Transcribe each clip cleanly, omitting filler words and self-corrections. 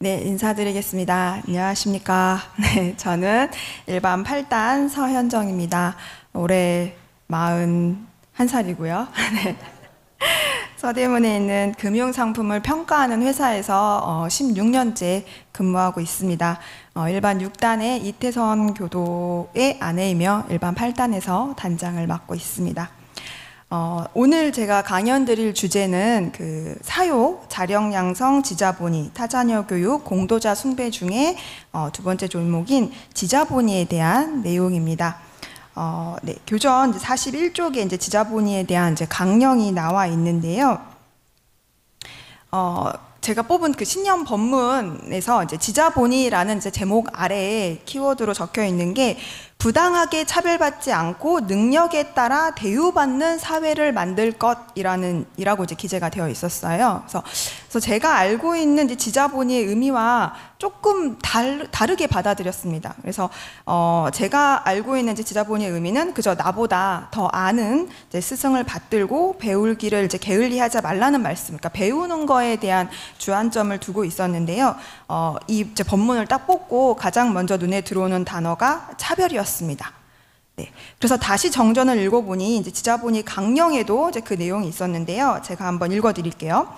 네, 인사드리겠습니다. 안녕하십니까. 네, 저는 일반 8단 서현정입니다. 올해 41살이고요. 네. 서대문에 있는 금융상품을 평가하는 회사에서 16년째 근무하고 있습니다. 일반 6단의 이태선 교도의 아내이며 일반 8단에서 단장을 맡고 있습니다. 오늘 제가 강연 드릴 주제는 사요, 자력 양성, 지자본의, 타자녀 교육, 공도자 숭배 중에 두 번째 종목인 지자본의에 대한 내용입니다. 네, 교전 41쪽에 이제 지자본의에 대한 이제 강령이 나와 있는데요. 제가 뽑은 그 신년 법문에서 이제 지자본의라는 이제 제목 아래에 키워드로 적혀 있는 게 부당하게 차별받지 않고 능력에 따라 대우받는 사회를 만들 것이라고 이제 기재가 되어 있었어요. 그래서 제가 알고 있는 이제 지자본의의 의미와 조금 다르게 받아들였습니다. 그래서 제가 알고 있는 이제 지자본의의 의미는 그저 나보다 더 아는 이제 스승을 받들고 배울 길을 이제 게을리하지 말라는 말씀, 그러니까 배우는 거에 대한 주안점을 두고 있었는데요. 이 이제 법문을 딱 뽑고 가장 먼저 눈에 들어오는 단어가 차별이었습니다. 네, 그래서 다시 정전을 읽어보니 이제 지자본의 강령에도 이제 그 내용이 있었는데요. 제가 한번 읽어드릴게요.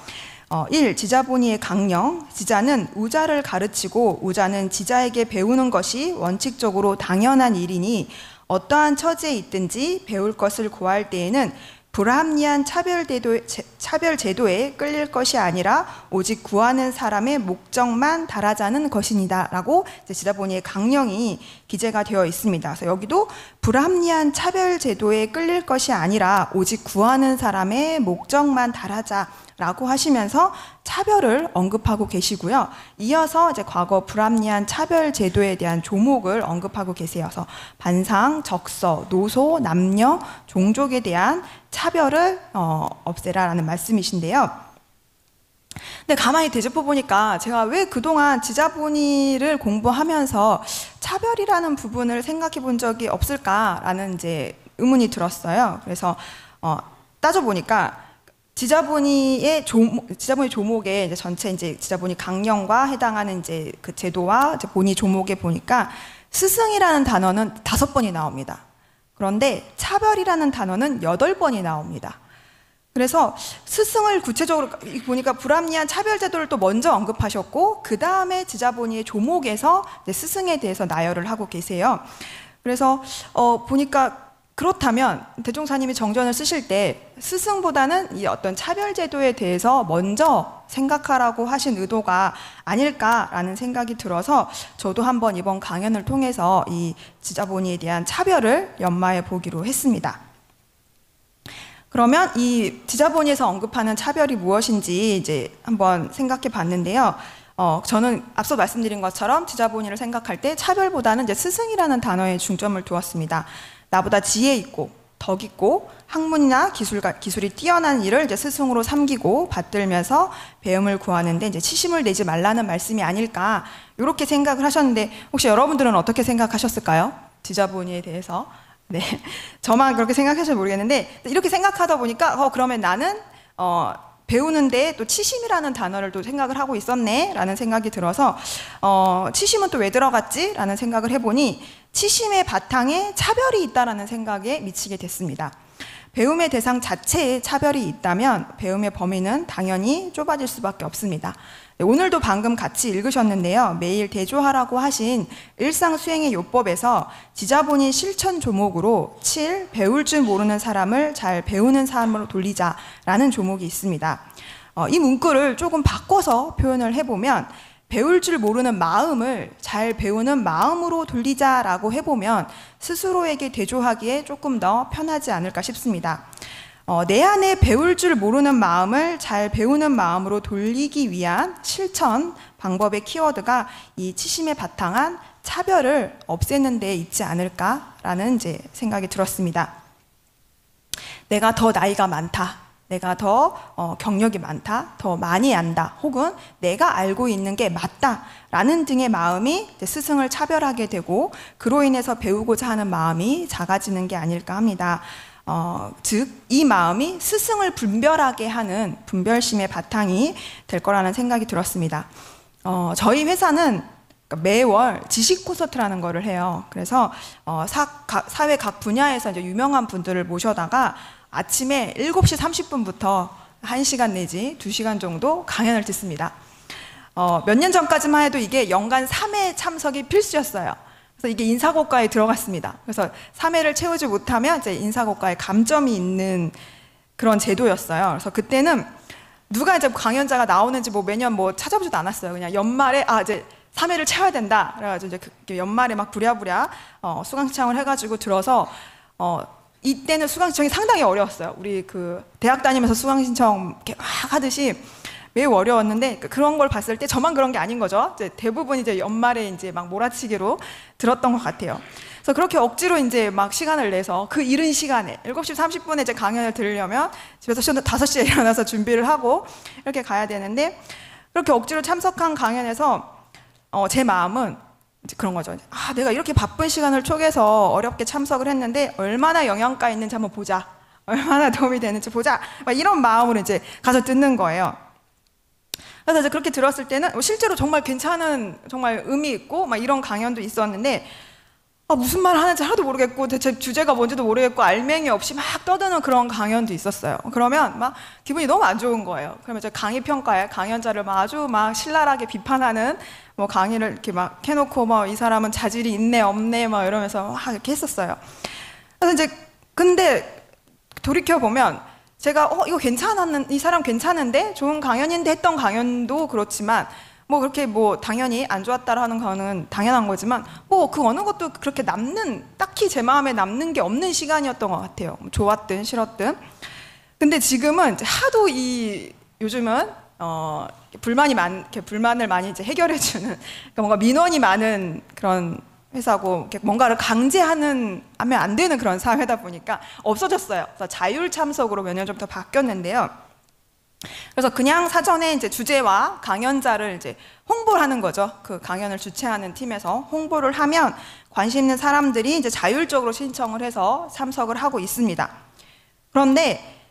1. 지자본의의 강령. 지자는 우자를 가르치고 우자는 지자에게 배우는 것이 원칙적으로 당연한 일이니 어떠한 처지에 있든지 배울 것을 구할 때에는 불합리한 차별 제도에 끌릴 것이 아니라 오직 구하는 사람의 목적만 달하자는 것이니다 라고 지자본의의 강령이 기재가 되어 있습니다. 그래서 여기도 불합리한 차별 제도에 끌릴 것이 아니라 오직 구하는 사람의 목적만 달하자 라고 하시면서 차별을 언급하고 계시고요. 이어서 이제 과거 불합리한 차별 제도에 대한 조목을 언급하고 계세요. 그래서 반상, 적서, 노소, 남녀, 종족에 대한 차별을 없애라라는 말씀이신데요. 근데 가만히 되짚어 보니까 제가 왜 그동안 지자본의를 공부하면서 차별이라는 부분을 생각해 본 적이 없을까라는 이제 의문이 들었어요. 그래서 따져보니까 지자본의 조목에 이제 전체 이제 지자본의 강령과 해당하는 이제 그 제도와 이제 본의 조목에 보니까 스승이라는 단어는 5번이 나옵니다. 그런데 차별이라는 단어는 8번이 나옵니다. 그래서 스승을 구체적으로 보니까 불합리한 차별 제도를 또 먼저 언급하셨고 그 다음에 지자본의의 조목에서 이제 스승에 대해서 나열을 하고 계세요. 그래서 보니까 그렇다면 대종사님이 정전을 쓰실 때 스승보다는 이 어떤 차별 제도에 대해서 먼저 생각하라고 하신 의도가 아닐까라는 생각이 들어서 저도 한번 이번 강연을 통해서 이 지자본의에 대한 차별을 연마해 보기로 했습니다. 그러면 이 지자본의에서 언급하는 차별이 무엇인지 이제 한번 생각해 봤는데요. 저는 앞서 말씀드린 것처럼 지자본의를 생각할 때 차별보다는 이제 스승이라는 단어에 중점을 두었습니다. 나보다 지혜 있고 덕 있고 학문이나 기술이 뛰어난 일을 이제 스승으로 삼기고 받들면서 배움을 구하는데 이제 치심을 내지 말라는 말씀이 아닐까 이렇게 생각을 하셨는데 혹시 여러분들은 어떻게 생각하셨을까요? 지자본의에 대해서. 네, 저만 그렇게 생각하실지 모르겠는데 이렇게 생각하다 보니까 그러면 나는 배우는데 또 치심이라는 단어를 또 생각을 하고 있었네 라는 생각이 들어서 치심은 또 왜 들어갔지? 라는 생각을 해보니 치심의 바탕에 차별이 있다라는 생각에 미치게 됐습니다. 배움의 대상 자체에 차별이 있다면 배움의 범위는 당연히 좁아질 수밖에 없습니다. 오늘도 방금 같이 읽으셨는데요. 매일 대조하라고 하신 일상수행의 요법에서 지자본의 실천 조목으로 7. 배울 줄 모르는 사람을 잘 배우는 사람으로 돌리자라는 조목이 있습니다. 이 문구를 조금 바꿔서 표현을 해보면 배울 줄 모르는 마음을 잘 배우는 마음으로 돌리자라고 해보면 스스로에게 대조하기에 조금 더 편하지 않을까 싶습니다. 내 안에 배울 줄 모르는 마음을 잘 배우는 마음으로 돌리기 위한 실천 방법의 키워드가 이 치심에 바탕한 차별을 없애는 데 있지 않을까라는 이제 생각이 들었습니다. 내가 더 나이가 많다. 내가 더 경력이 많다, 더 많이 안다, 혹은 내가 알고 있는 게 맞다 라는 등의 마음이 스승을 차별하게 되고 그로 인해서 배우고자 하는 마음이 작아지는 게 아닐까 합니다. 즉 이 마음이 스승을 분별하게 하는 분별심의 바탕이 될 거라는 생각이 들었습니다. 저희 회사는 매월 지식 콘서트라는 거를 해요. 그래서 사회 각 분야에서 이제 유명한 분들을 모셔다가 아침에 7시 30분부터 1시간 내지 2시간 정도 강연을 듣습니다. 몇 년 전까지만 해도 이게 연간 3회 참석이 필수였어요. 그래서 이게 인사고과에 들어갔습니다. 그래서 3회를 채우지 못하면 이제 인사고과에 감점이 있는 그런 제도였어요. 그래서 그때는 누가 이제 강연자가 나오는지 뭐 매년 뭐 찾아보지도 않았어요. 그냥 연말에 이제 3회를 채워야 된다. 그래가지고 이제 연말에 막 부랴부랴 수강 신청을 해가지고 들어서 이때는 수강 신청이 상당히 어려웠어요. 우리 그 대학 다니면서 수강 신청 이렇게 막 하듯이 매우 어려웠는데 그런 걸 봤을 때 저만 그런 게 아닌 거죠. 이제 대부분 이제 연말에 이제 막 몰아치기로 들었던 것 같아요. 그래서 그렇게 억지로 이제 막 시간을 내서 그 이른 시간에 7시 30분에 이제 강연을 들으려면 집에서 5시에 일어나서 준비를 하고 이렇게 가야 되는데 그렇게 억지로 참석한 강연에서 제 마음은 이제 그런 거죠. 내가 이렇게 바쁜 시간을 쪼개서 어렵게 참석을 했는데 얼마나 영양가 있는지 한번 보자. 얼마나 도움이 되는지 보자. 막 이런 마음으로 이제 가서 듣는 거예요. 그래서 이제 그렇게 들었을 때는 실제로 정말 괜찮은, 정말 의미 있고 막 이런 강연도 있었는데 무슨 말 하는지 하나도 모르겠고 대체 주제가 뭔지도 모르겠고 알맹이 없이 막 떠드는 그런 강연도 있었어요. 그러면 막 기분이 너무 안 좋은 거예요. 그러면 이제 강의 평가에 강연자를 막 아주 막 신랄하게 비판하는 뭐 강의를 이렇게 막 해놓고 뭐 이 사람은 자질이 있네 없네 막 이러면서 막 이렇게 했었어요. 그래서 이제 근데 돌이켜 보면 제가 이거 이 사람 괜찮은데 좋은 강연인데 했던 강연도 그렇지만 뭐 그렇게 뭐 당연히 안 좋았다라는 거는 당연한 거지만 뭐 그 어느 것도 그렇게 딱히 제 마음에 남는 게 없는 시간이었던 것 같아요. 좋았든 싫었든. 근데 지금은 이제 하도 요즘은 불만을 많이 이제 해결해주는 그러니까 뭔가 민원이 많은 그런 회사고 뭔가를 하면 안 되는 그런 사회다 보니까 없어졌어요. 그래서 자율 참석으로 몇 년 전부터 바뀌었는데요. 그래서 그냥 사전에 이제 주제와 강연자를 이제 홍보를 하는 거죠. 그 강연을 주최하는 팀에서 홍보를 하면 관심 있는 사람들이 이제 자율적으로 신청을 해서 참석을 하고 있습니다. 그런데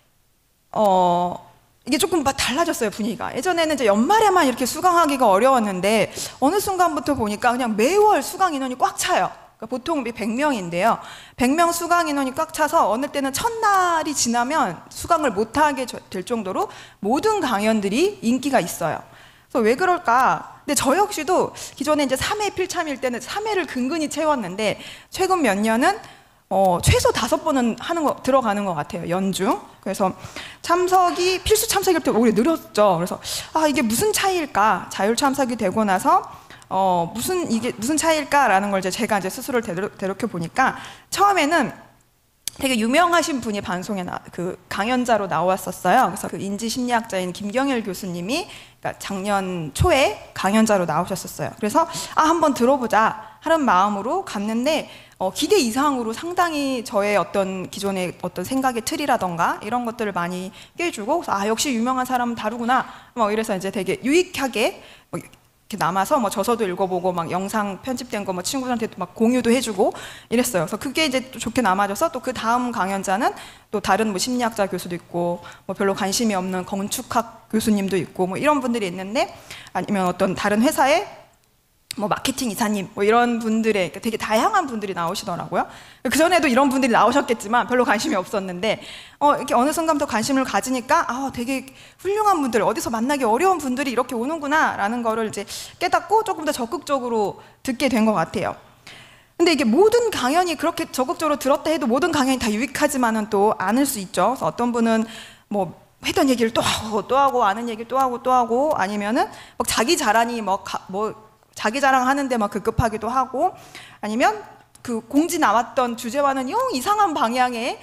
이게 조금 달라졌어요, 분위기가. 예전에는 이제 연말에만 이렇게 수강하기가 어려웠는데 어느 순간부터 보니까 그냥 매월 수강 인원이 꽉 차요. 그러니까 보통 100명인데요. 100명 수강 인원이 꽉 차서 어느 때는 첫날이 지나면 수강을 못하게 될 정도로 모든 강연들이 인기가 있어요. 그래서 왜 그럴까? 근데 저 역시도 기존에 이제 3회 필참일 때는 3회를 근근히 채웠는데 최근 몇 년은 최소 5번은 들어가는 것 같아요, 연중. 그래서 필수 참석일 때 오히려 늘었죠. 그래서 이게 무슨 차이일까? 자율 참석이 되고 나서 이게 무슨 차이일까라는 걸 제가 이제 스스로를 되돌켜 보니까 처음에는 되게 유명하신 분이 방송에 강연자로 나왔었어요. 그래서 그 인지 심리학자인 김경일 교수님이 그러니까 작년 초에 강연자로 나오셨었어요. 그래서 한번 들어보자 하는 마음으로 갔는데 기대 이상으로 상당히 저의 어떤 기존의 어떤 생각의 틀이라던가 이런 것들을 많이 깨주고 역시 유명한 사람은 다르구나 뭐 이래서 이제 되게 유익하게 이렇게 남아서 뭐 저서도 읽어보고 막 영상 편집된 거 뭐 친구들한테도 막 공유도 해주고 이랬어요. 그래서 그게 이제 또 좋게 남아져서 또 그 다음 강연자는 또 다른 뭐 심리학자 교수도 있고 뭐 별로 관심이 없는 건축학 교수님도 있고 뭐 이런 분들이 있는데 아니면 어떤 다른 회사에 뭐 마케팅 이사님 뭐 이런 분들의 되게 다양한 분들이 나오시더라고요. 그 전에도 이런 분들이 나오셨겠지만 별로 관심이 없었는데 이렇게 어느 순간부터 관심을 가지니까 되게 훌륭한 분들, 어디서 만나기 어려운 분들이 이렇게 오는구나라는 거를 이제 깨닫고 조금 더 적극적으로 듣게 된 것 같아요. 근데 이게 모든 강연이 그렇게 적극적으로 들었다 해도 모든 강연이 다 유익하지만은 또 않을 수 있죠. 그래서 어떤 분은 뭐 했던 얘기를 또 하고 아는 얘기를 또 하고 아니면은 막 자기 자랑이 자기 자랑하는데 막 급급하기도 하고 아니면 그 공지 나왔던 주제와는 영 이상한 방향의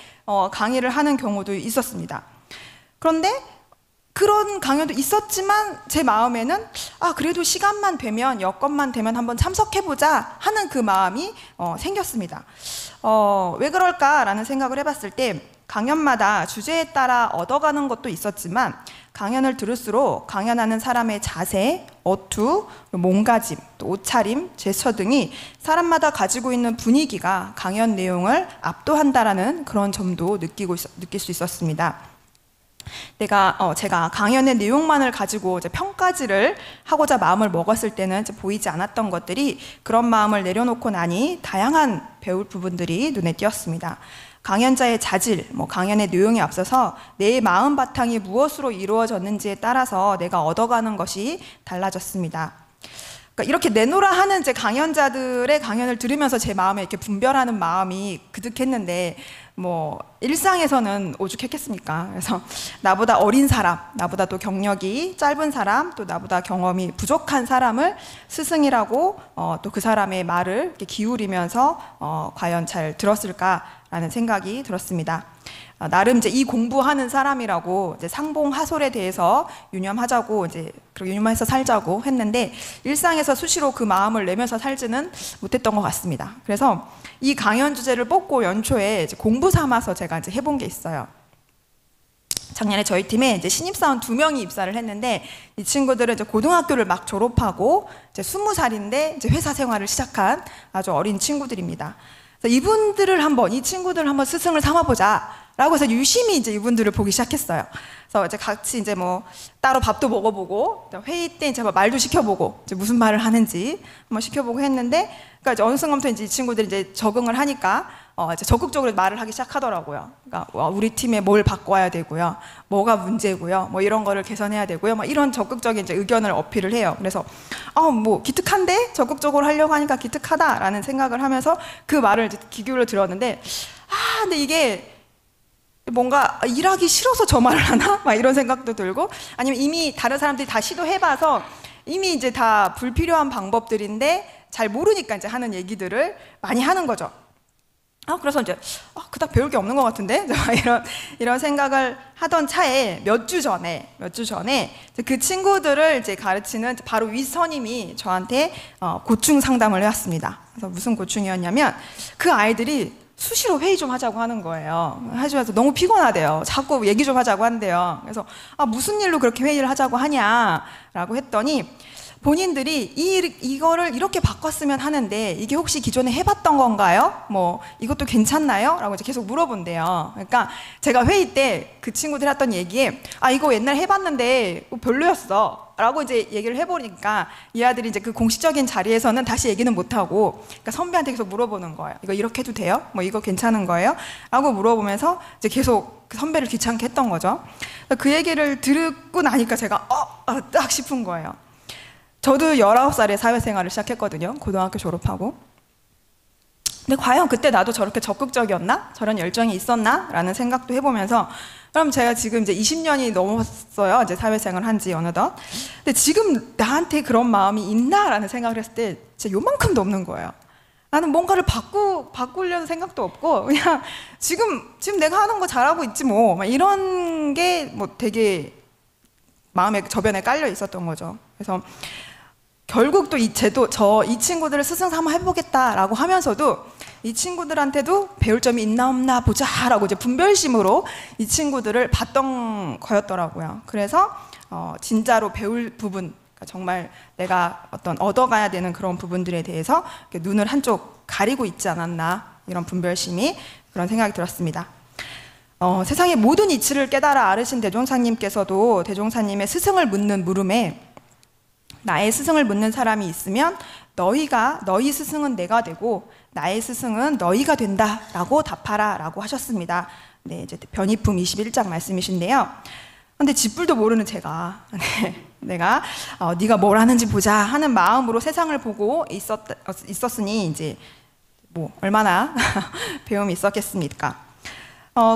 강의를 하는 경우도 있었습니다. 그런데 그런 강연도 있었지만 제 마음에는 그래도 시간만 되면 여건만 되면 한번 참석해보자 하는 그 마음이 생겼습니다. 왜 그럴까라는 생각을 해봤을 때 강연마다 주제에 따라 얻어가는 것도 있었지만 강연을 들을수록 강연하는 사람의 자세, 어투, 몸가짐, 또 옷차림, 제스처 등이 사람마다 가지고 있는 분위기가 강연 내용을 압도한다라는 그런 점도 느낄 수 있었습니다. 제가 강연의 내용만을 가지고 이제 평가지를 하고자 마음을 먹었을 때는 이제 보이지 않았던 것들이, 그런 마음을 내려놓고 나니 다양한 배울 부분들이 눈에 띄었습니다. 강연자의 자질, 강연의 내용에 앞서서 내 마음 바탕이 무엇으로 이루어졌는지에 따라서 내가 얻어가는 것이 달라졌습니다. 그러니까 이렇게 내놓으라 하는 제 강연자들의 강연을 들으면서 제 마음에 이렇게 분별하는 마음이 그득했는데, 일상에서는 오죽했겠습니까? 그래서 나보다 어린 사람, 나보다 또 경력이 짧은 사람, 또 나보다 경험이 부족한 사람을 스승이라고 또 그 사람의 말을 이렇게 기울이면서 과연 잘 들었을까라는 생각이 들었습니다. 나름 이제 이 공부하는 사람이라고 이제 상봉하솔에 대해서 유념하자고, 이제 그렇게 유념해서 살자고 했는데, 일상에서 수시로 그 마음을 내면서 살지는 못했던 것 같습니다. 그래서 이 강연 주제를 뽑고 연초에 이제 공부 삼아서 제가 이제 해본 게 있어요. 작년에 저희 팀에 이제 신입사원 2명이 입사를 했는데, 이 친구들은 이제 고등학교를 막 졸업하고 이제 20살인데 이제 회사 생활을 시작한 아주 어린 친구들입니다. 그래서 이 친구들을 한번 스승을 삼아보자 라고 해서 유심히 이제 이분들을 보기 시작했어요. 그래서 이제 같이 이제 따로 밥도 먹어보고, 회의 때 이제 말도 시켜보고, 이제 무슨 말을 하는지 한번 시켜보고 했는데, 그러니까 이제 어느 순간부터 이제 이 친구들이 이제 적응을 하니까 이제 적극적으로 말을 하기 시작하더라고요. 그러니까 우리 팀에 뭘 바꿔야 되고요, 뭐가 문제고요, 이런 거를 개선해야 되고요, 이런 적극적인 이제 의견을 어필을 해요. 그래서 기특한데, 적극적으로 하려고 하니까 기특하다라는 생각을 하면서 그 말을 이제 귀 기울여 들었는데, 근데 이게 뭔가 일하기 싫어서 저 말을 하나? 이런 생각도 들고, 아니면 이미 다른 사람들이 다 시도해봐서 이미 이제 다 불필요한 방법들인데 잘 모르니까 이제 하는 얘기들을 많이 하는 거죠. 그래서 이제 그닥 배울 게 없는 것 같은데 이런 생각을 하던 차에 몇 주 전에 그 친구들을 이제 가르치는 바로 윗선임이 저한테 고충 상담을 해왔습니다. 그래서 무슨 고충이었냐면, 그 아이들이 수시로 회의 좀 하자고 하는 거예요. 하시면서 너무 피곤하대요. 자꾸 얘기 좀 하자고 한대요. 그래서 무슨 일로 그렇게 회의를 하자고 하냐라고 했더니, 본인들이 이거를 이렇게 바꿨으면 하는데 이게 혹시 기존에 해봤던 건가요? 이것도 괜찮나요? 라고 이제 계속 물어본대요. 그러니까 제가 회의 때 그 친구들이 했던 얘기에, 이거 옛날 해봤는데 별로였어 라고 이제 얘기를 해보니까, 이 아들이 이제 그 공식적인 자리에서는 다시 얘기는 못하고, 그러니까 선배한테 계속 물어보는 거예요. 이거 이렇게 해도 돼요? 이거 괜찮은 거예요? 라고 물어보면서 이제 계속 그 선배를 귀찮게 했던 거죠. 그 얘기를 듣고 나니까 제가 딱 싶은 거예요. 저도 19살에 사회생활을 시작했거든요. 고등학교 졸업하고. 근데 과연 그때 나도 저렇게 적극적이었나? 저런 열정이 있었나? 라는 생각도 해보면서, 그럼 제가 지금 이제 20년이 넘었어요. 이제 사회생활 한 지 어느덧. 근데 지금 나한테 그런 마음이 있나? 라는 생각을 했을 때 진짜 요만큼도 없는 거예요. 나는 뭔가를 바꾸려는 생각도 없고, 그냥 지금 내가 하는 거 잘하고 있지 이런 게 되게 마음에 저변에 깔려 있었던 거죠. 그래서 결국 또 이 친구들을 스승 삼아 해보겠다라고 하면서도, 이 친구들한테도 배울 점이 있나 없나 보자라고 이제 분별심으로 이 친구들을 봤던 거였더라고요. 그래서 진짜로 배울 부분, 그러니까 정말 내가 얻어가야 되는 그런 부분들에 대해서 눈을 한쪽 가리고 있지 않았나, 이런 분별심이, 그런 생각이 들었습니다. 세상의 모든 이치를 깨달아 앓으신 대종사님께서도 대종사님의 스승을 묻는 물음에, 나의 스승을 묻는 사람이 있으면 너희 스승은 내가 되고 나의 스승은 너희가 된다 라고 답하라 라고 하셨습니다. 네, 이제 변희품 21장 말씀이신데요. 근데 쥐뿔도 모르는 제가 내가 네가 뭘 하는지 보자 하는 마음으로 세상을 보고 있었으니 이제 얼마나 배움이 있었겠습니까?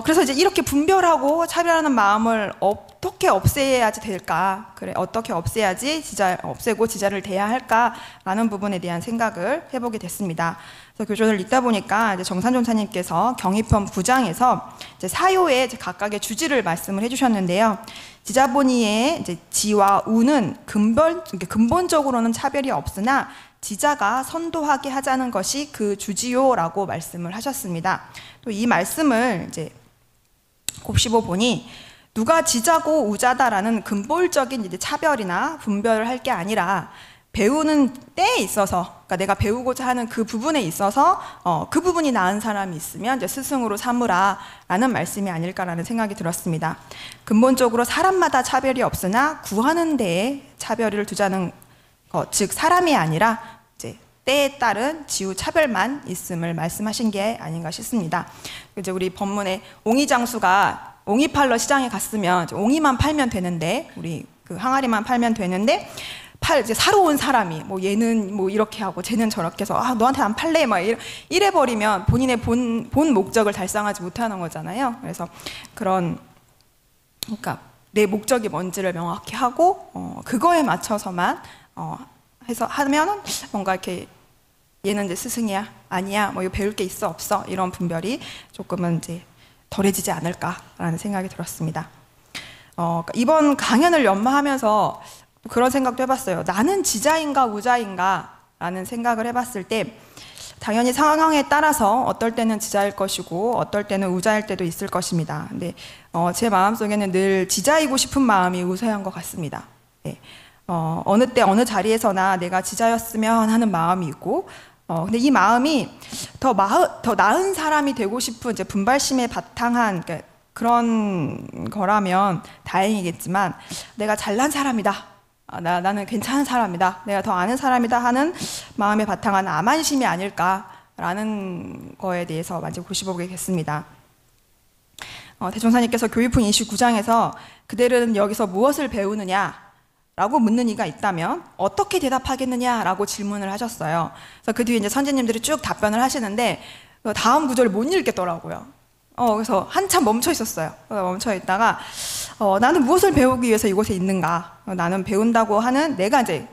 그래서 이제 이렇게 분별하고 차별하는 마음을 어떻게 없애야지 될까? 어떻게 없애야지 없애고 지자를 대야 할까라는 부분에 대한 생각을 해보게 됐습니다. 그래서 교전을 읽다 보니까 이제 정산존사님께서 경희편 9장에서 이제 사요의 이제 각각의 주지를 말씀을 해주셨는데요. 지자본이의 이제 지와 우는 근본적으로는 차별이 없으나 지자가 선도하게 하자는 것이 그 주지요라고 말씀을 하셨습니다. 또 이 말씀을 이제 곱씹어 보니, 누가 지자고 우자다라는 근본적인 이제 차별이나 분별을 할 게 아니라 배우는 때에 있어서, 그러니까 내가 배우고자 하는 그 부분에 있어서 그 부분이 나은 사람이 있으면 이제 스승으로 삼으라라는 말씀이 아닐까라는 생각이 들었습니다. 근본적으로 사람마다 차별이 없으나 구하는 데에 차별을 두자는 것, 즉 사람이 아니라 이제 때에 따른 지우 차별만 있음을 말씀하신 게 아닌가 싶습니다. 이제 우리 본문에 옹이장수가 옹이 팔러 시장에 갔으면 옹이만 팔면 되는데, 우리 그 항아리만 팔면 되는데, 이제 사러 온 사람이 뭐 얘는 뭐 이렇게 하고 쟤는 저렇게 해서 아 너한테 안 팔래 막 이래 버리면 본인의 본 목적을 달성하지 못하는 거잖아요. 그래서 그러니까 내 목적이 뭔지를 명확히 하고 그거에 맞춰서만 해서 하면은 뭔가 이렇게 얘는 이제 스승이야 아니야 뭐 이거 배울 게 있어 없어 이런 분별이 조금은 이제 덜해지지 않을까라는 생각이 들었습니다. 이번 강연을 연마하면서 그런 생각도 해봤어요. 나는 지자인가 우자인가 라는 생각을 해봤을 때 당연히 상황에 따라서 어떨 때는 지자일 것이고 어떨 때는 우자일 때도 있을 것입니다. 근데 제 마음속에는 늘 지자이고 싶은 마음이 우세한 것 같습니다. 네. 어느 때 어느 자리에서나 내가 지자였으면 하는 마음이 있고 근데 이 마음이 더 나은 사람이 되고 싶은 이제 분발심에 바탕한 그런 거라면 다행이겠지만 내가 잘난 사람이다. 나는 괜찮은 사람이다. 내가 더 아는 사람이다 하는 마음에 바탕한 암안심이 아닐까라는 거에 대해서 많이 고심해보겠습니다. 대종사님께서 교육품 29장에서 그대는 여기서 무엇을 배우느냐 라고 묻는 이가 있다면 어떻게 대답하겠느냐라고 질문을 하셨어요. 그래서 그 뒤에 이제 선생님들이 쭉 답변을 하시는데 다음 구절을 못 읽겠더라고요. 그래서 한참 멈춰 있었어요. 멈춰 있다가 나는 무엇을 배우기 위해서 이곳에 있는가? 나는 배운다고 하는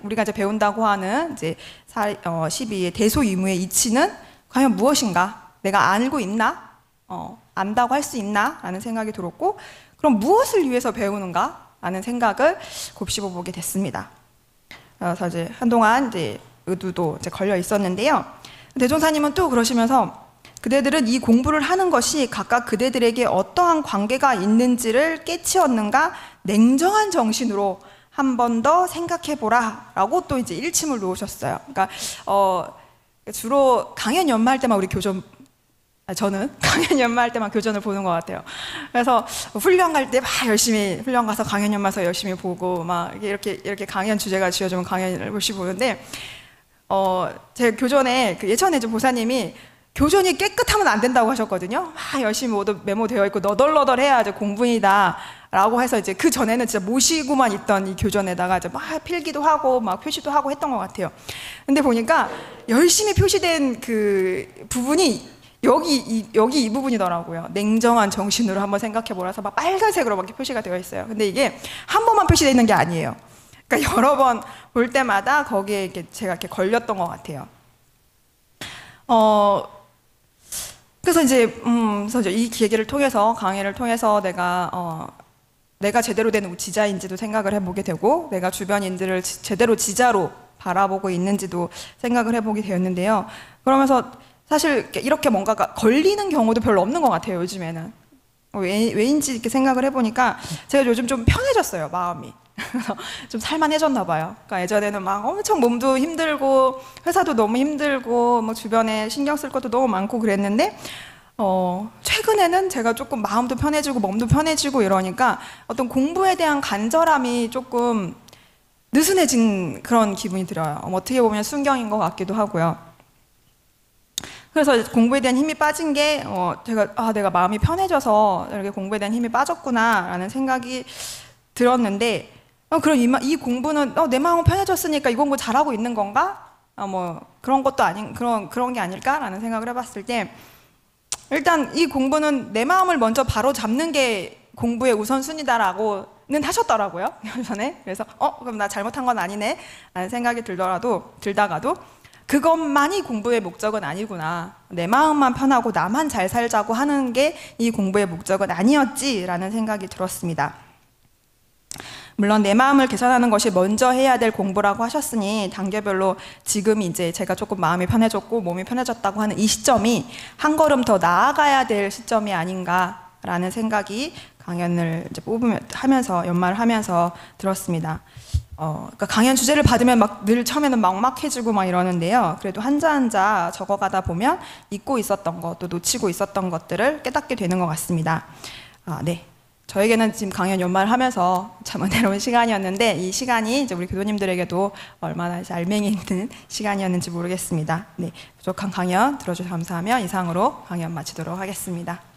우리가 이제 배운다고 하는 이제 12의 대소유무의 이치는 과연 무엇인가? 내가 알고 있나? 안다고 할 수 있나? 라는 생각이 들었고, 그럼 무엇을 위해서 배우는가? 라는 생각을 곱씹어 보게 됐습니다. 그래서 이제 한동안 이제 의두도 이제 걸려 있었는데요. 대종사님은 또 그러시면서 그대들은 이 공부를 하는 것이 각각 그대들에게 어떠한 관계가 있는지를 깨치었는가 냉정한 정신으로 한 번 더 생각해보라 라고 또 이제 일침을 놓으셨어요. 그러니까 주로 강연 연마할 때만 우리 저는 강연 연마할 때만 교전을 보는 것 같아요. 그래서 훈련 갈 때 막 열심히 훈련 가서 강연 연마서 열심히 보고 막 이렇게 강연 주제가 지어지면 강연을 열심히 보는데 제 교전에 예전에 이제 보사님이 교전이 깨끗하면 안 된다고 하셨거든요. 막 열심히 모두 메모되어 있고 너덜너덜해야 이제 공부이다 라고 해서 이제 그 전에는 진짜 모시고만 있던 이 교전에다가 이제 막 필기도 하고 막 표시도 하고 했던 것 같아요. 근데 보니까 열심히 표시된 그 부분이 여기 이 부분이더라고요. 냉정한 정신으로 한번 생각해보라서 막 빨간색으로 막 표시가 되어 있어요. 근데 이게 한 번만 표시되어 있는 게 아니에요. 그러니까 여러 번 볼 때마다 거기에 이렇게 제가 이렇게 걸렸던 것 같아요. 그래서 이제 이 기회를 통해서 강의를 통해서 내가 제대로 된 지자인지도 생각을 해보게 되고 내가 주변인들을 제대로 지자로 바라보고 있는지도 생각을 해보게 되었는데요. 그러면서 사실 이렇게 뭔가가 걸리는 경우도 별로 없는 것 같아요. 요즘에는 왜인지 이렇게 생각을 해보니까 제가 요즘 좀 편해졌어요. 마음이. 좀 살만해졌나 봐요. 그러니까 예전에는 막 엄청 몸도 힘들고 회사도 너무 힘들고 뭐 주변에 신경 쓸 것도 너무 많고 그랬는데 최근에는 제가 조금 마음도 편해지고 몸도 편해지고 이러니까 어떤 공부에 대한 간절함이 조금 느슨해진 그런 기분이 들어요. 어떻게 보면 순경인 것 같기도 하고요. 그래서 공부에 대한 힘이 빠진 게 내가 마음이 편해져서 이렇게 공부에 대한 힘이 빠졌구나라는 생각이 들었는데 그럼 이 공부는 내 마음은 편해졌으니까 이 공부 잘하고 있는 건가? 뭐 그런 것도 그런 게 아닐까라는 생각을 해봤을 때 일단 이 공부는 내 마음을 먼저 바로 잡는 게 공부의 우선순위다라고는 하셨더라고요. 전에. 그래서 그럼 나 잘못한 건 아니네 라는 생각이 들다가도 그것만이 공부의 목적은 아니구나. 내 마음만 편하고 나만 잘 살자고 하는 게 이 공부의 목적은 아니었지라는 생각이 들었습니다. 물론 내 마음을 개선하는 것이 먼저 해야 될 공부라고 하셨으니 단계별로 지금 이제 제가 조금 마음이 편해졌고 몸이 편해졌다고 하는 이 시점이 한 걸음 더 나아가야 될 시점이 아닌가라는 생각이 강연을 이제 하면서 연말을 하면서 들었습니다. 그러니까 강연 주제를 받으면 막 늘 처음에는 막막해지고 막 이러는데요. 그래도 한자 한자 적어가다 보면 잊고 있었던 것, 또 놓치고 있었던 것들을 깨닫게 되는 것 같습니다. 네. 저에게는 지금 강연 연말하면서 참 은혜로운 시간이었는데 이 시간이 이제 우리 교도님들에게도 얼마나 이제 알맹이 있는 시간이었는지 모르겠습니다. 네. 부족한 강연 들어주셔서 감사하며 이상으로 강연 마치도록 하겠습니다.